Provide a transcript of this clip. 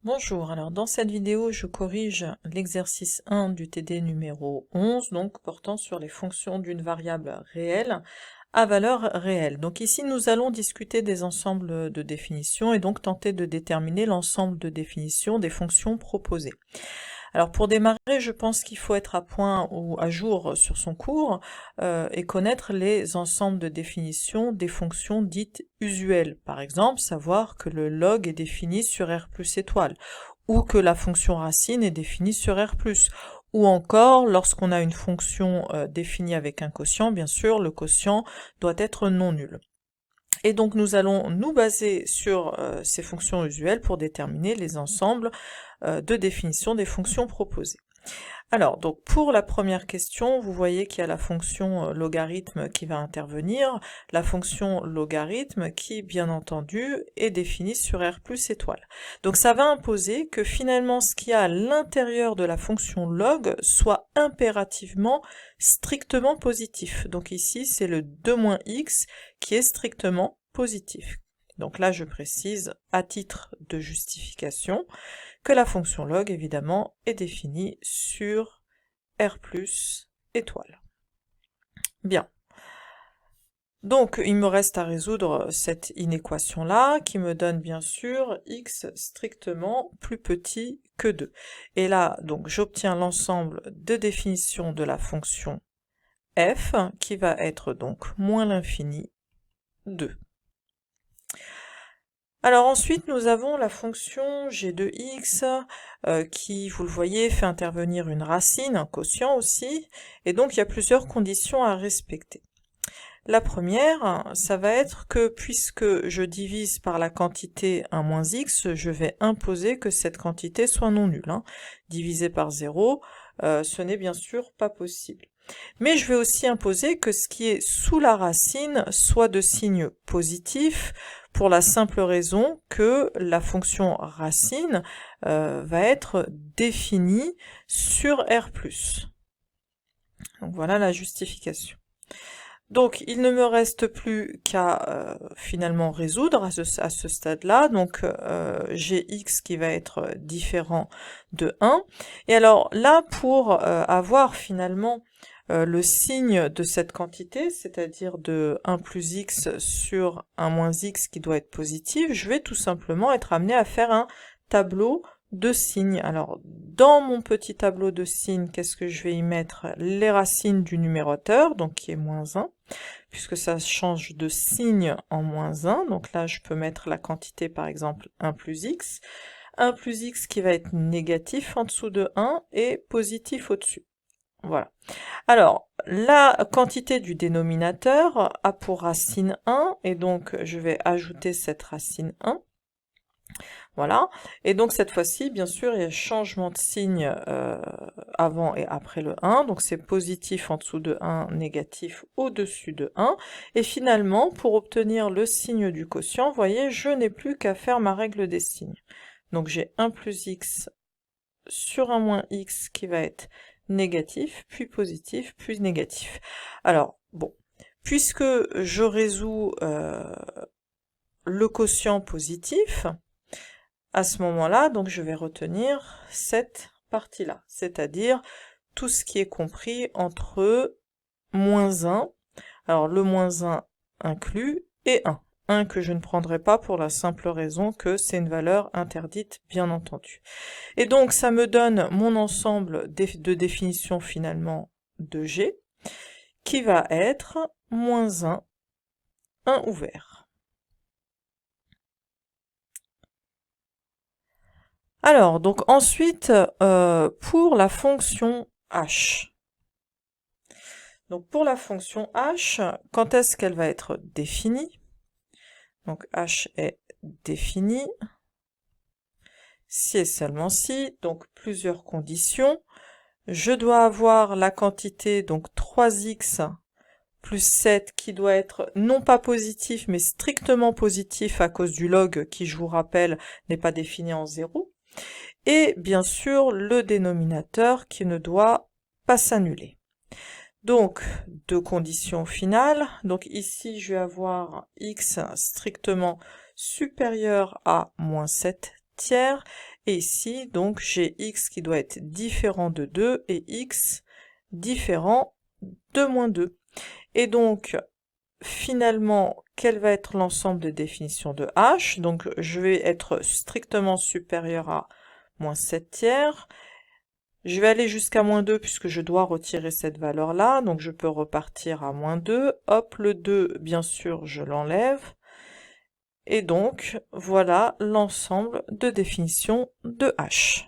Bonjour, alors dans cette vidéo, je corrige l'exercice 1 du TD numéro 11, donc portant sur les fonctions d'une variable réelle à valeur réelle. Donc ici, nous allons discuter des ensembles de définitions et donc tenter de déterminer l'ensemble de définitions des fonctions proposées. Alors pour démarrer, je pense qu'il faut être à point ou à jour sur son cours et connaître les ensembles de définitions des fonctions dites usuelles. Par exemple, savoir que le log est défini sur R plus étoile, ou que la fonction racine est définie sur R+, ou encore, lorsqu'on a une fonction définie avec un quotient, bien sûr, le quotient doit être non nul. Et donc nous allons nous baser sur ces fonctions usuelles pour déterminer les ensembles de définition des fonctions proposées. Alors, donc pour la première question, vous voyez qu'il y a la fonction logarithme qui va intervenir, la fonction logarithme qui, bien entendu, est définie sur R plus étoile. Donc ça va imposer que finalement ce qu'il y a à l'intérieur de la fonction log soit impérativement strictement positif. Donc ici, c'est le 2-x qui est strictement positif. Donc là, je précise, à titre de justification, que la fonction log, évidemment, est définie sur R plus étoile. Bien. Donc, il me reste à résoudre cette inéquation-là, qui me donne bien sûr x strictement plus petit que 2. Et là, donc, j'obtiens l'ensemble de définition de la fonction f, qui va être donc moins l'infini 2. Alors ensuite, nous avons la fonction g de x qui, vous le voyez, fait intervenir une racine, un quotient aussi, et donc il y a plusieurs conditions à respecter. La première, ça va être que puisque je divise par la quantité 1 moins x, je vais imposer que cette quantité soit non nulle. Diviser par 0, ce n'est bien sûr pas possible. Mais je vais aussi imposer que ce qui est sous la racine soit de signe positif, pour la simple raison que la fonction racine va être définie sur R+. Donc voilà la justification. Donc il ne me reste plus qu'à finalement résoudre à ce stade-là, donc j'ai x qui va être différent de 1. Et alors là, pour avoir finalement le signe de cette quantité, c'est-à-dire de 1 plus x sur 1 moins x qui doit être positif, je vais tout simplement être amené à faire un tableau de signes. Alors, dans mon petit tableau de signes, qu'est-ce que je vais y mettre? Les racines du numérateur, donc qui est moins 1, puisque ça change de signe en moins 1, donc là je peux mettre la quantité par exemple 1 plus x, 1 plus x qui va être négatif en dessous de 1 et positif au-dessus. Voilà. Alors, la quantité du dénominateur a pour racine 1, et donc je vais ajouter cette racine 1. Voilà. Et donc cette fois-ci, bien sûr, il y a changement de signe avant et après le 1. Donc c'est positif en dessous de 1, négatif au-dessus de 1. Et finalement, pour obtenir le signe du quotient, vous voyez, je n'ai plus qu'à faire ma règle des signes. Donc j'ai 1 plus x sur 1 moins x qui va être négatif, puis positif, puis négatif. Alors, bon, puisque je résous le quotient positif, à ce moment-là, donc je vais retenir cette partie-là, c'est-à-dire tout ce qui est compris entre moins 1, alors le moins 1 inclus, et 1. 1 que je ne prendrai pas pour la simple raison que c'est une valeur interdite, bien entendu. Et donc ça me donne mon ensemble de définition finalement de G, qui va être moins 1, 1 ouvert. Alors, donc ensuite, pour la fonction h. Donc pour la fonction h, quand est-ce qu'elle va être définie? Donc h est définie si et seulement si, donc plusieurs conditions. Je dois avoir la quantité, donc 3x plus 7, qui doit être non pas positif, mais strictement positif à cause du log, qui, je vous rappelle, n'est pas défini en 0. Et bien sûr, le dénominateur qui ne doit pas s'annuler. Donc, deux conditions finales. Donc ici, je vais avoir x strictement supérieur à moins 7 tiers, Et ici, donc, j'ai x qui doit être différent de 2 et x différent de moins 2. Et donc, finalement, quel va être l'ensemble de définitions de h? Donc, je vais être strictement supérieur à moins 7 tiers. Je vais aller jusqu'à moins 2 puisque je dois retirer cette valeur-là, donc je peux repartir à moins 2. Hop, le 2, bien sûr, je l'enlève. Et donc, voilà l'ensemble de définitions de h.